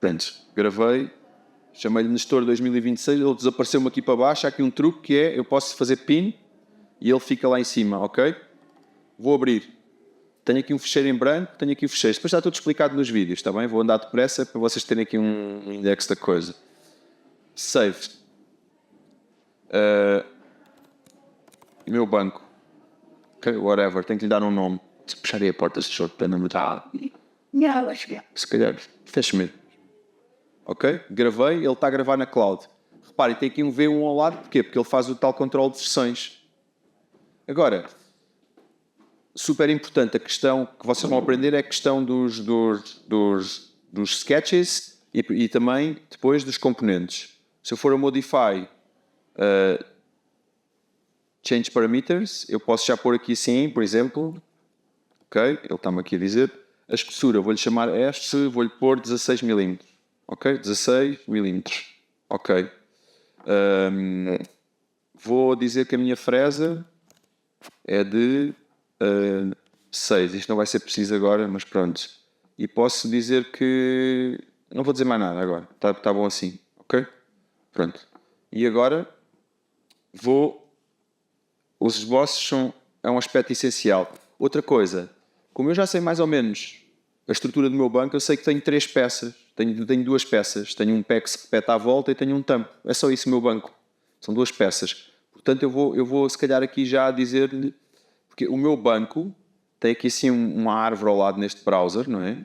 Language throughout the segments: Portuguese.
Pronto, gravei, chamei-lhe Nestor 2026, ele desapareceu-me aqui para baixo. Há aqui um truque que é, eu posso fazer pin e ele fica lá em cima, ok? Vou abrir. Tenho aqui um fecheiro em branco, tenho aqui o fecheiro. Depois está tudo explicado nos vídeos, está bem? Vou andar depressa para vocês terem aqui um index da coisa. Save. Meu banco. Ok, whatever, tenho que lhe dar um nome. Se puxarei a porta, se for pena me dar. Se calhar, feche mesmo. Ok? Gravei, ele está a gravar na cloud. Reparem, tem aqui um V1 ao lado, porquê? Porque ele faz o tal controle de versões. Agora, super importante, a questão que vocês vão aprender é a questão dos sketches e também depois dos componentes. Se eu for a Modify Change Parameters, eu posso já pôr aqui assim, por exemplo, ok? Ele está-me aqui a dizer, a espessura, vou-lhe chamar S, vou-lhe pôr 16 mm, ok? 16 mm, ok. Vou dizer que a minha fresa é de 6. Isto não vai ser preciso agora, mas pronto. E posso dizer que... Não vou dizer mais nada agora. Está bom assim, ok? Pronto. E agora os esboços é um aspecto essencial. Outra coisa, como eu já sei mais ou menos a estrutura do meu banco, eu sei que tenho 3 peças. Tenho 2 peças. Tenho um PEX que peta à volta e tenho um tampo. É só isso o meu banco. São 2 peças. Portanto, eu vou se calhar aqui já dizer-lhe... Porque o meu banco tem aqui assim uma árvore ao lado neste browser, não é?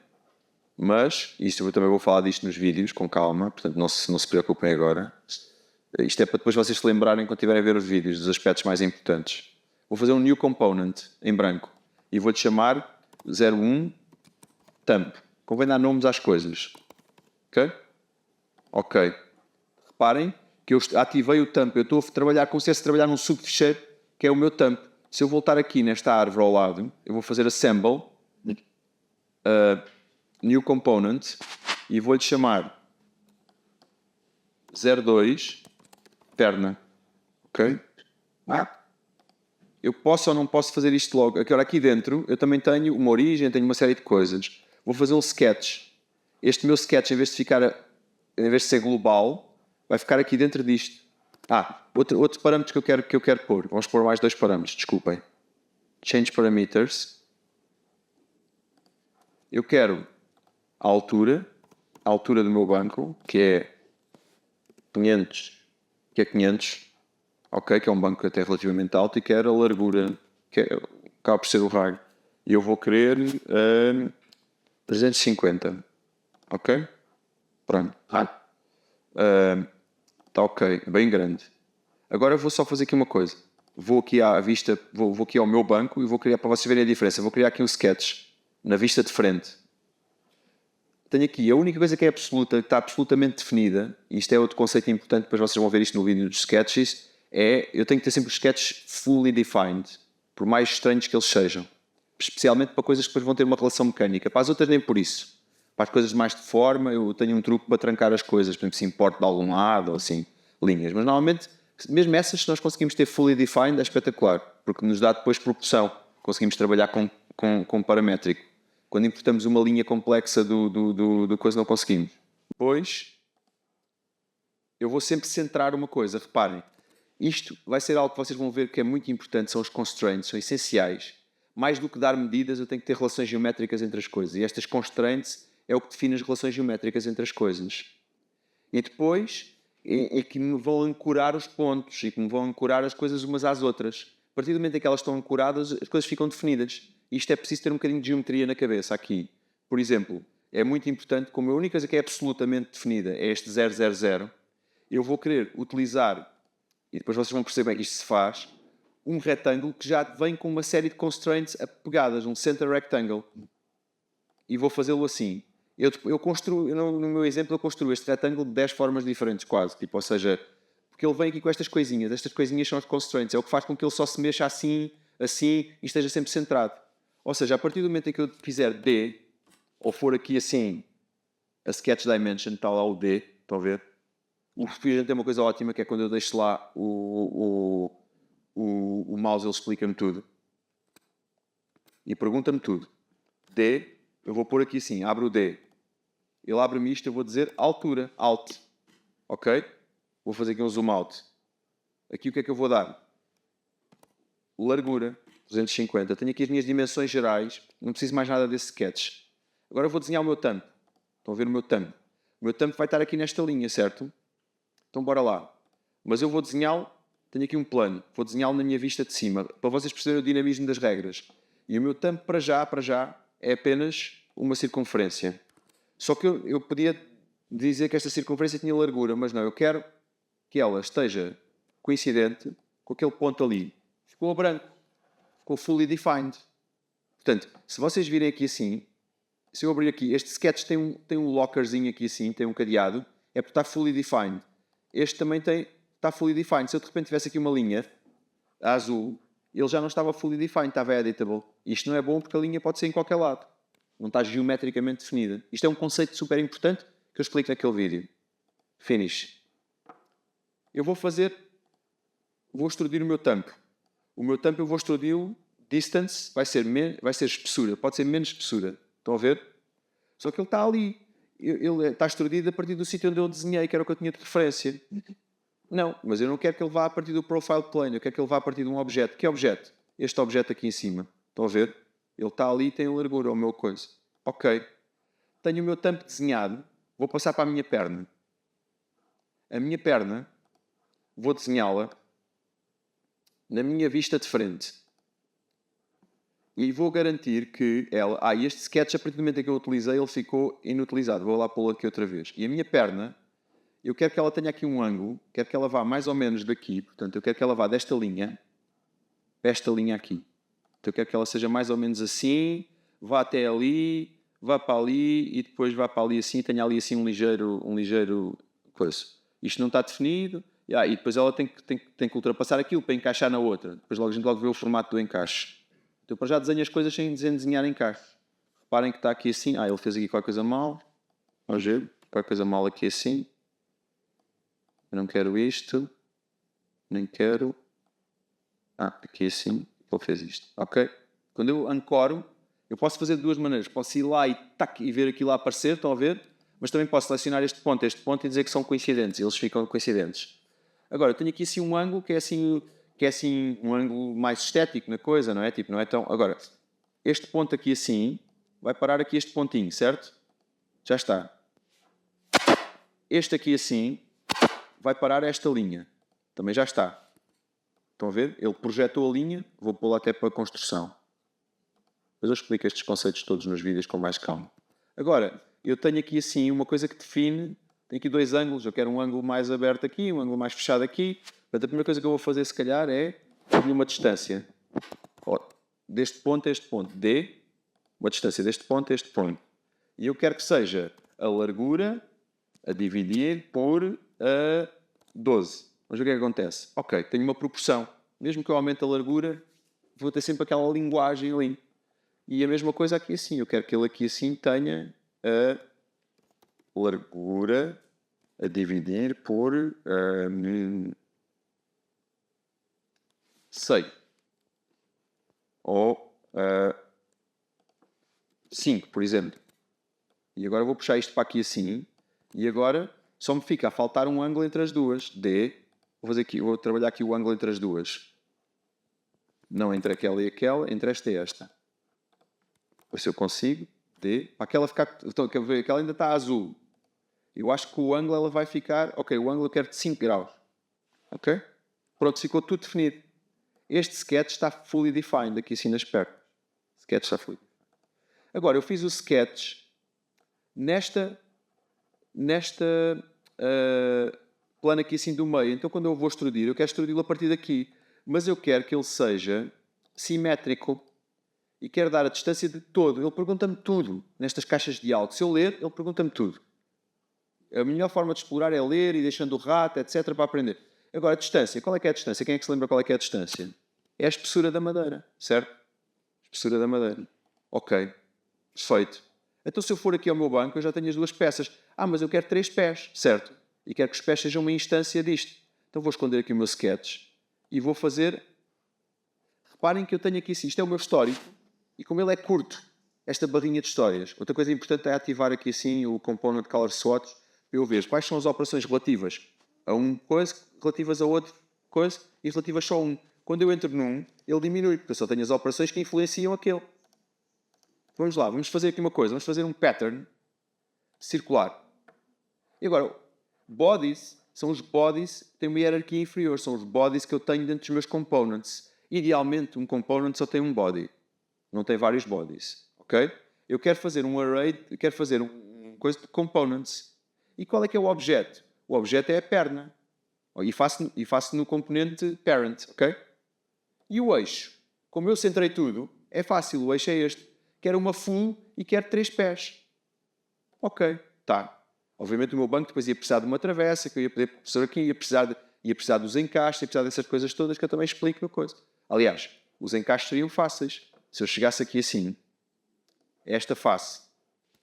Mas, isto eu também vou falar disto nos vídeos, com calma, portanto não se preocupem agora. Isto é para depois vocês se lembrarem quando estiverem a ver os vídeos dos aspectos mais importantes. Vou fazer um new component em branco e vou-lhe chamar 01 tamp. Convém dar nomes às coisas. Ok? Ok. Reparem que eu ativei o tamp. Eu estou a trabalhar como se estivesse a trabalhar num subficheiro que é o meu tamp. Se eu voltar aqui nesta árvore ao lado, eu vou fazer assemble new component e vou-lhe chamar 02 perna. Ok? Eu posso ou não posso fazer isto logo? Agora aqui dentro eu também tenho uma origem, tenho uma série de coisas. Vou fazer um sketch. Este meu sketch, em vez de ser global, vai ficar aqui dentro disto. Outro parâmetro que eu quero pôr. Vamos pôr mais 2 parâmetros, desculpem. Change parameters. Eu quero a altura do meu banco, que é 500, ok, que é um banco até relativamente alto, e quero a largura, que acaba por ser o raio. E eu vou querer 350, ok? Pronto. Está ok, bem grande. Agora eu vou só fazer aqui uma coisa. Vou aqui à vista, vou aqui ao meu banco e vou criar, para vocês verem a diferença, vou criar aqui um sketch na vista de frente. Tenho aqui a única coisa que é absoluta, que está absolutamente definida, e isto é outro conceito importante, depois vocês vão ver isto no vídeo dos sketches, eu tenho que ter sempre os sketches fully defined, por mais estranhos que eles sejam. Especialmente para coisas que depois vão ter uma relação mecânica. Para as outras nem por isso. Para as coisas mais de forma, eu tenho um truque para trancar as coisas, por exemplo, se importa de algum lado, ou assim, linhas. Mas normalmente, mesmo essas, se nós conseguimos ter fully defined, é espetacular, porque nos dá depois proporção. Conseguimos trabalhar com paramétrico. Quando importamos uma linha complexa do coisa, não conseguimos. Depois, eu vou sempre centrar uma coisa. Reparem, isto vai ser algo que vocês vão ver que é muito importante, são os constraints, são essenciais. Mais do que dar medidas, eu tenho que ter relações geométricas entre as coisas. E estas constraints é o que define as relações geométricas entre as coisas. E depois é que me vão ancorar os pontos e que me vão ancorar as coisas umas às outras. A partir do momento em que elas estão ancoradas, as coisas ficam definidas. E isto é preciso ter um bocadinho de geometria na cabeça aqui. Por exemplo, é muito importante, como a única coisa que é absolutamente definida é este 000, eu vou querer utilizar, e depois vocês vão perceber que isto se faz, um retângulo que já vem com uma série de constraints pegadas, um center rectangle. E vou fazê-lo assim. Eu construo, no meu exemplo, eu construo este retângulo de 10 formas diferentes, quase. Tipo, ou seja, porque ele vem aqui com estas coisinhas. Estas coisinhas são as constraints. É o que faz com que ele só se mexa assim, assim, e esteja sempre centrado. Ou seja, a partir do momento em que eu fizer D, ou for aqui assim, a Sketch Dimension, está lá o D, estão a ver? O Fusion tem uma coisa ótima, que é quando eu deixo lá o mouse, ele explica-me tudo. E pergunta-me tudo. D, eu vou pôr aqui assim, abro o D. ele abre-me isto, eu vou dizer altura, alt, ok? Vou fazer aqui um zoom out. Aqui o que é que eu vou dar? Largura, 250. Tenho aqui as minhas dimensões gerais, não preciso mais nada desse sketch. Agora eu vou desenhar o meu thumb. Estão a ver o meu thumb? O meu thumb vai estar aqui nesta linha, certo? Então bora lá. Mas eu vou desenhá-lo, tenho aqui um plano, vou desenhá-lo na minha vista de cima, para vocês perceberem o dinamismo das regras. E o meu thumb para já, é apenas uma circunferência. Só que eu podia dizer que esta circunferência tinha largura, mas não, eu quero que ela esteja coincidente com aquele ponto ali. Ficou branco, ficou fully defined. Portanto, se vocês virem aqui assim, se eu abrir aqui, este sketch tem um lockerzinho aqui assim, tem um cadeado, é porque está fully defined. Este também está fully defined. Se eu de repente tivesse aqui uma linha azul, ele já não estava fully defined, estava editable. Isto não é bom porque a linha pode ser em qualquer lado. Não está geometricamente definida. Isto é um conceito super importante que eu explico naquele vídeo. Finish. Eu vou extrudir o meu tampo. O meu tampo eu vou extrudir-lo, distance vai ser espessura, pode ser menos espessura. Estão a ver? Só que ele está ali. Ele está extrudido a partir do sítio onde eu desenhei, que era o que eu tinha de referência. Não, mas eu não quero que ele vá a partir do profile plane, eu quero que ele vá a partir de um objeto. Que objeto? Este objeto aqui em cima. Estão a ver? Ele está ali e tem largura, é o meu coisa. Ok. Tenho o meu tampo desenhado, vou passar para a minha perna. A minha perna, vou desenhá-la na minha vista de frente. E vou garantir que ela... este sketch, a partir do momento em que eu utilizei, ele ficou inutilizado. Vou lá pô-lo aqui outra vez. E a minha perna, eu quero que ela tenha aqui um ângulo, quero que ela vá mais ou menos daqui. Portanto, eu quero que ela vá desta linha para esta linha aqui. Então, eu quero que ela seja mais ou menos assim, vá até ali, vá para ali e depois vá para ali assim e tenha ali assim um ligeiro coisa. Isto não está definido. E depois ela tem que ultrapassar aquilo para encaixar na outra. Depois a gente logo vê o formato do encaixe. Então, para já desenho as coisas sem desenhar encaixe. Reparem que está aqui assim. Ele fez aqui qualquer coisa mal. Vamos ver. Qualquer coisa mal aqui assim. Eu não quero isto. Nem quero. Aqui assim. Ele fez isto. Ok? Quando eu ancoro, eu posso fazer de duas maneiras. Posso ir lá e ver aquilo lá aparecer. Estão a ver? Mas também posso selecionar este ponto e dizer que são coincidentes. Eles ficam coincidentes. Agora, eu tenho aqui assim um ângulo que é assim um ângulo mais estético na coisa, não é? Tipo, não é tão... Agora, este ponto aqui assim vai parar aqui este pontinho, certo? Já está. Este aqui assim vai parar esta linha. Também já está. Estão a ver? Ele projetou a linha, vou pô-la até para a construção. Depois eu explico estes conceitos todos nos vídeos com mais calma. Agora, eu tenho aqui assim uma coisa que define... Tenho aqui dois ângulos, eu quero um ângulo mais aberto aqui, um ângulo mais fechado aqui. Portanto, a primeira coisa que eu vou fazer, se calhar, é dar-lhe uma distância. Deste ponto a este ponto. D, uma distância deste ponto a este ponto. E eu quero que seja a largura a dividir por 12. Vamos ver o que é que acontece. Ok, tenho uma proporção. Mesmo que eu aumente a largura, vou ter sempre aquela linguagem ali. E a mesma coisa aqui assim. Eu quero que ele aqui assim tenha a largura a dividir por 6 ou 5, por exemplo. E agora vou puxar isto para aqui assim e agora só me fica a faltar um ângulo entre as duas. D, vou trabalhar aqui o ângulo entre as duas. Não entre aquela e aquela, entre esta e esta. Ver se eu consigo. D, para aquela ficar... Então, quer ver? Aquela ainda está azul. Eu acho que o ângulo ela vai ficar... Ok, o ângulo eu quero de 5 graus. Ok? Pronto, ficou tudo definido. Este sketch está fully defined aqui assim nas pernas. Sketch está fully defined. Agora, eu fiz o sketch nesta plano aqui assim do meio. Então, quando eu vou extrudir, eu quero extrudir-lo a partir daqui. Mas eu quero que ele seja simétrico. E quero dar a distância de todo. Ele pergunta-me tudo nestas caixas de áudio. Se eu ler, ele pergunta-me tudo. A melhor forma de explorar é ler e deixando o rato, etc. para aprender. Agora, a distância. Qual é que é a distância? Quem é que se lembra qual é que é a distância? É a espessura da madeira, certo? Espessura da madeira. Ok. Perfeito. Então, se eu for aqui ao meu banco, eu já tenho as duas peças. Mas eu quero 3 pés, certo? E quero que os pés sejam uma instância disto. Então, vou esconder aqui o meu sketch e vou fazer... Reparem que eu tenho aqui assim. Isto é o meu histórico. E como ele é curto, esta barrinha de histórias. Outra coisa importante é ativar aqui assim o component color swatch para eu ver quais são as operações relativas a um coisa, relativas a outro coisa e relativas só a um. Quando eu entro num, ele diminui, porque eu só tenho as operações que influenciam aquele. Vamos lá, vamos fazer aqui uma coisa. Vamos fazer um pattern circular. E agora, bodies são os bodies que têm uma hierarquia inferior. São os bodies que eu tenho dentro dos meus components. Idealmente, um component só tem um body. Não tem vários bodies. Ok? Eu quero fazer um array, quero fazer um coisa de components. E qual é que é o objeto? O objeto é a perna. E faço no componente parent. Ok? E o eixo? Como eu centrei tudo, é fácil. O eixo é este. Quero uma full e quero 3 pés. Ok, tá. Obviamente o meu banco depois ia precisar de uma travessa, que eu ia poder pôr aqui, ia precisar dos encaixes, ia precisar dessas coisas todas que eu também explico no coisa. Aliás, os encaixes seriam fáceis. Se eu chegasse aqui assim, esta face.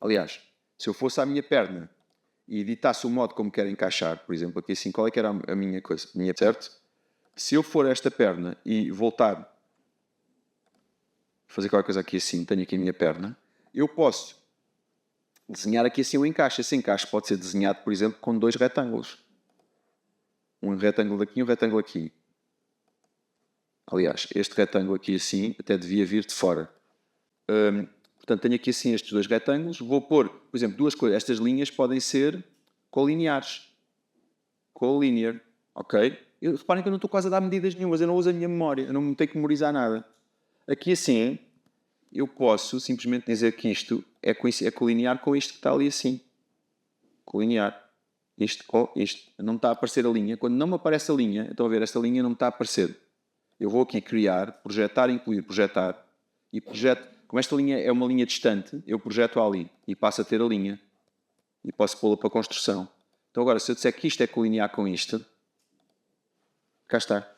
Aliás, se eu fosse à minha perna e editasse o modo como quero encaixar, por exemplo, aqui assim, qual é que era a minha coisa? Certo? Se eu for esta perna e voltar fazer qualquer coisa aqui assim, tenho aqui a minha perna, eu posso desenhar aqui assim um encaixe. Esse encaixe pode ser desenhado, por exemplo, com 2 retângulos. Um retângulo aqui e um retângulo aqui. Aliás, este retângulo aqui assim até devia vir de fora. Portanto, tenho aqui assim estes 2 retângulos. Vou pôr, por exemplo, 2 coisas. Estas linhas podem ser colineares. Collinear. Ok? Reparem que eu não estou quase a dar medidas nenhumas. Eu não uso a minha memória. Eu não tenho que memorizar nada. Aqui assim, eu posso simplesmente dizer que isto é colinear com isto que está ali assim. Colinear. Isto com isto. Não me está a aparecer a linha. Quando não me aparece a linha, estão a ver, esta linha não me está a aparecer. Eu vou aqui criar, projetar, incluir, projetar. E projeto. Como esta linha é uma linha distante, eu projeto ali e passo a ter a linha. E posso pô-la para a construção. Então agora, se eu disser que isto é colinear com isto, cá está.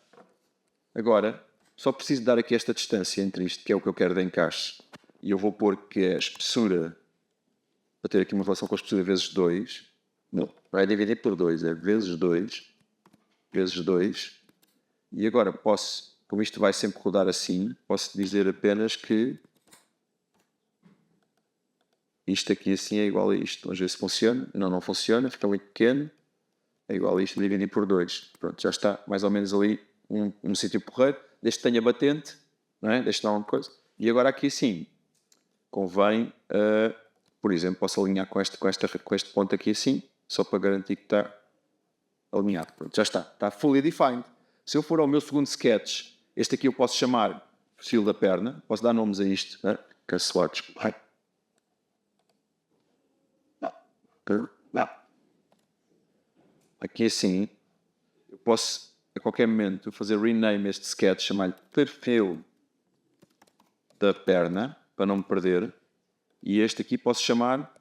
Agora, só preciso dar aqui esta distância entre isto, que é o que eu quero de encaixe. E eu vou pôr que é a espessura, para ter aqui uma relação com a espessura vezes 2. Não, vai dividir por 2, é vezes 2, vezes 2. E agora posso, como isto vai sempre rodar assim, posso dizer apenas que isto aqui assim é igual a isto. Vamos ver se funciona. Não, não funciona, fica muito pequeno. É igual a isto, dividir por 2. Pronto, já está mais ou menos ali um sítio porreiro. Desde que tenha batente, não é? Deixa dar uma coisa. E agora aqui assim, convém, por exemplo, posso alinhar com este ponto aqui assim, só para garantir que está alinhado. Pronto, já está. Está fully defined. Se eu for ao meu segundo sketch, este aqui eu posso chamar perfil da perna, posso dar nomes a isto, né? Que é swatch. Aqui assim, eu posso a qualquer momento fazer rename este sketch, chamar-lhe perfil da perna, para não me perder, e este aqui posso chamar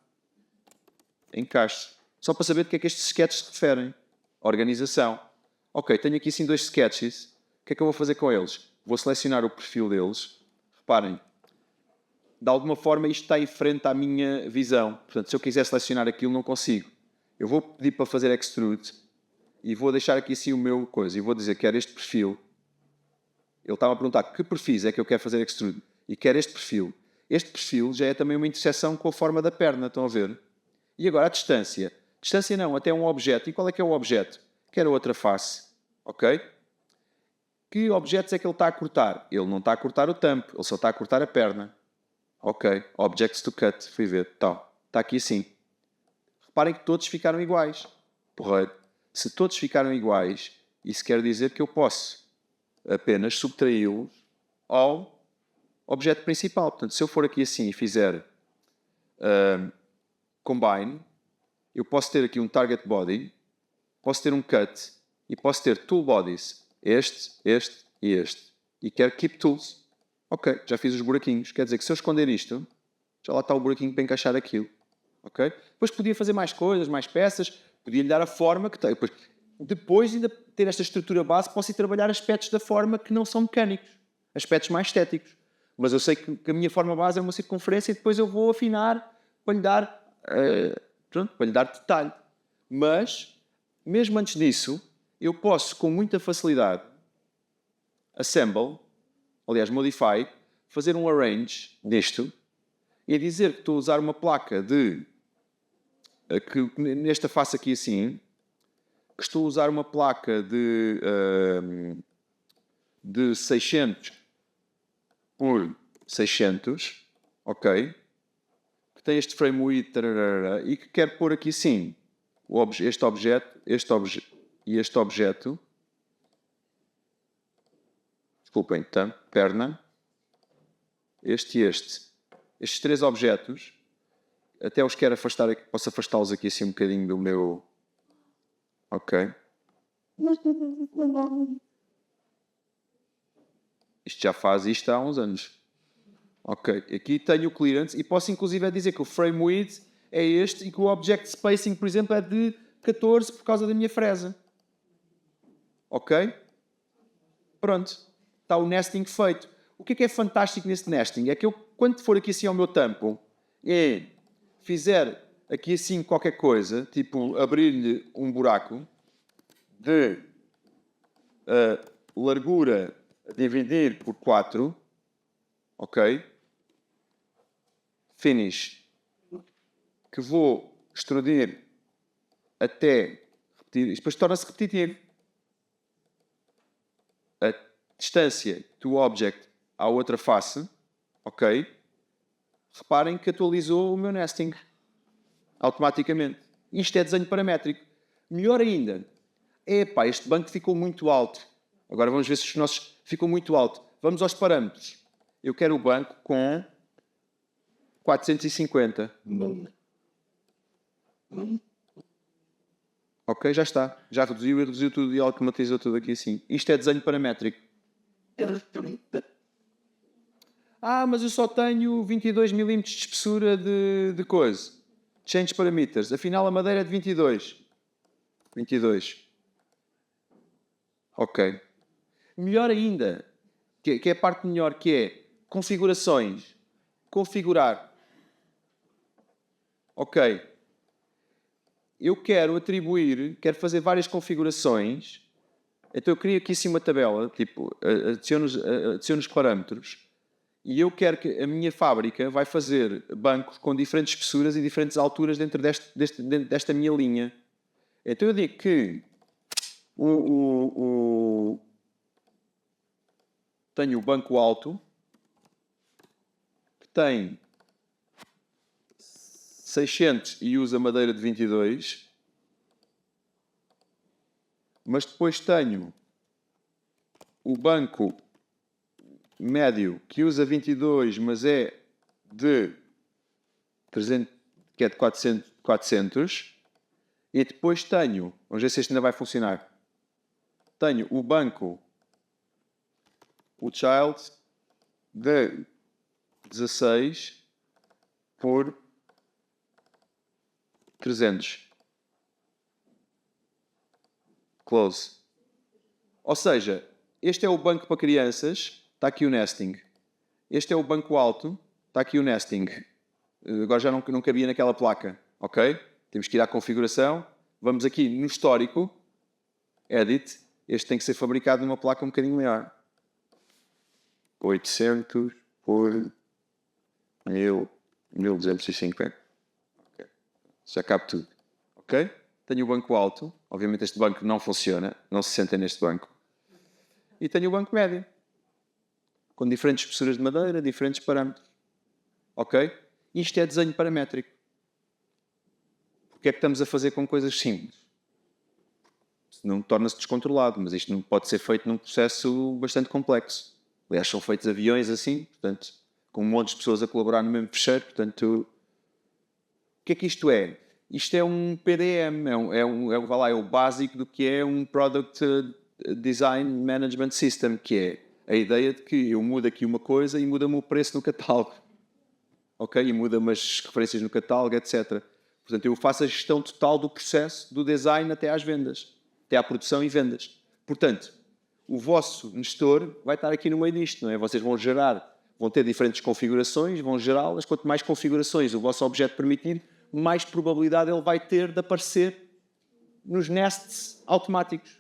encaixe, só para saber do que é que estes sketches se referem. Organização. Ok, tenho aqui sim 2 sketches, o que é que eu vou fazer com eles? Vou selecionar o perfil deles, reparem, de alguma forma isto está em frente à minha visão, portanto se eu quiser selecionar aquilo não consigo. Eu vou pedir para fazer extrude e vou deixar aqui assim o meu coisa e vou dizer que quero este perfil. Ele estava a perguntar que perfis é que eu quero fazer extrude e quero este perfil. Este perfil já é também uma interseção com a forma da perna, estão a ver? E agora a distância. Distância não, até um objeto. E qual é que é o objeto? Quero outra face. Ok? Que objetos é que ele está a cortar? Ele não está a cortar o tampo, ele só está a cortar a perna. Ok, objects to cut, fui ver, tal. Está aqui assim. Reparem que todos ficaram iguais. Porreiro. Se todos ficaram iguais, isso quer dizer que eu posso apenas subtraí-los ao objeto principal. Portanto, se eu for aqui assim e fizer combine, eu posso ter aqui um target body, posso ter um cut e posso ter tool bodies. Este e este. E quero keep tools. Ok, já fiz os buraquinhos. Quer dizer que se eu esconder isto, já lá está o buraquinho para encaixar aquilo. Ok? Depois podia fazer mais coisas, mais peças, podia-lhe dar a forma que tem. Depois, ainda ter esta estrutura base, posso ir trabalhar aspectos da forma que não são mecânicos. Aspectos mais estéticos. Mas eu sei que a minha forma base é uma circunferência e depois eu vou afinar para lhe dar, para lhe dar detalhe. Mas, mesmo antes disso, eu posso, com muita facilidade, assemble, aliás, modify, fazer um arrange disto é dizer que estou a usar uma placa que nesta face aqui assim, que estou a usar uma placa de 600 por 600, ok? Que tem este frame width e que quero pôr aqui sim este objeto e este objeto. Desculpem, perna, este e este. Estes 3 objetos, até os quero afastar, posso afastá-los aqui assim um bocadinho do meu... Ok. Isto já faz isto há uns anos. Ok, aqui tenho o clearance e posso inclusive dizer que o frame width é este e que o object spacing, por exemplo, é de 14 por causa da minha fresa. Ok? Pronto. Está o nesting feito. O que é fantástico neste nesting? É que eu, quando for aqui assim ao meu tampo e fizer aqui assim qualquer coisa, tipo abrir-lhe um buraco de largura a dividir por 4, ok? Finish. Que vou extrudir até repetir. Isto depois torna-se repetitivo. A distância do object à outra face, ok? Reparem que atualizou o meu nesting automaticamente. Isto é desenho paramétrico. Melhor ainda, epá, este banco ficou muito alto. Agora vamos ver se os nossos ficou muito alto. Vamos aos parâmetros. Eu quero o banco com 450. Ok, já está. Já reduziu tudo e automatizou tudo aqui assim. Isto é desenho paramétrico. Ah, mas eu só tenho 22 mm de espessura de coisa. Change parameters. Afinal, a madeira é de 22. 22. Ok. Melhor ainda, que é a parte melhor, que é configurações. Configurar. Ok. Eu quero fazer várias configurações. Então eu crio aqui assim uma tabela, tipo, adiciono os parâmetros. E eu quero que a minha fábrica vai fazer bancos com diferentes espessuras e diferentes alturas dentro desta minha linha. Então eu digo que tenho o banco alto, que tem 600 e usa madeira de 22, mas depois tenho o banco médio que usa 22, mas é de 300, que é de 400, e depois tenho, vamos ver se este ainda vai funcionar, tenho o banco, o child, de 16 por 300. Close. Ou seja, este é o banco para crianças, está aqui o nesting. Este é o banco alto, está aqui o nesting. Agora já não cabia naquela placa, ok? Temos que ir à configuração. Vamos aqui no histórico, Edit. Este tem que ser fabricado numa placa um bocadinho maior. 800 por 1250. Okay. Já cabe tudo. Ok? Tenho o banco alto. Obviamente este banco não funciona. Não se senta neste banco. E tenho o banco médio. Com diferentes espessuras de madeira, diferentes parâmetros. Ok? Isto é desenho paramétrico. Porque é que estamos a fazer com coisas simples? Não torna-se descontrolado, mas isto não pode ser feito num processo bastante complexo. Aliás, são feitos aviões assim, portanto, com um monte de pessoas a colaborar no mesmo fecheiro, portanto... O que é que isto é? Isto é um PDM, é o básico do que é um Product Design Management System, que é a ideia de que eu mudo aqui uma coisa e muda-me o preço no catálogo. Ok? E muda-me as referências no catálogo, etc. Portanto, eu faço a gestão total do processo, do design até às vendas. Até à produção e vendas. Portanto, o vosso gestor vai estar aqui no meio disto, não é? Vocês vão ter diferentes configurações, vão gerá-las. Quanto mais configurações o vosso objeto permitir, mais probabilidade ele vai ter de aparecer nos nests automáticos.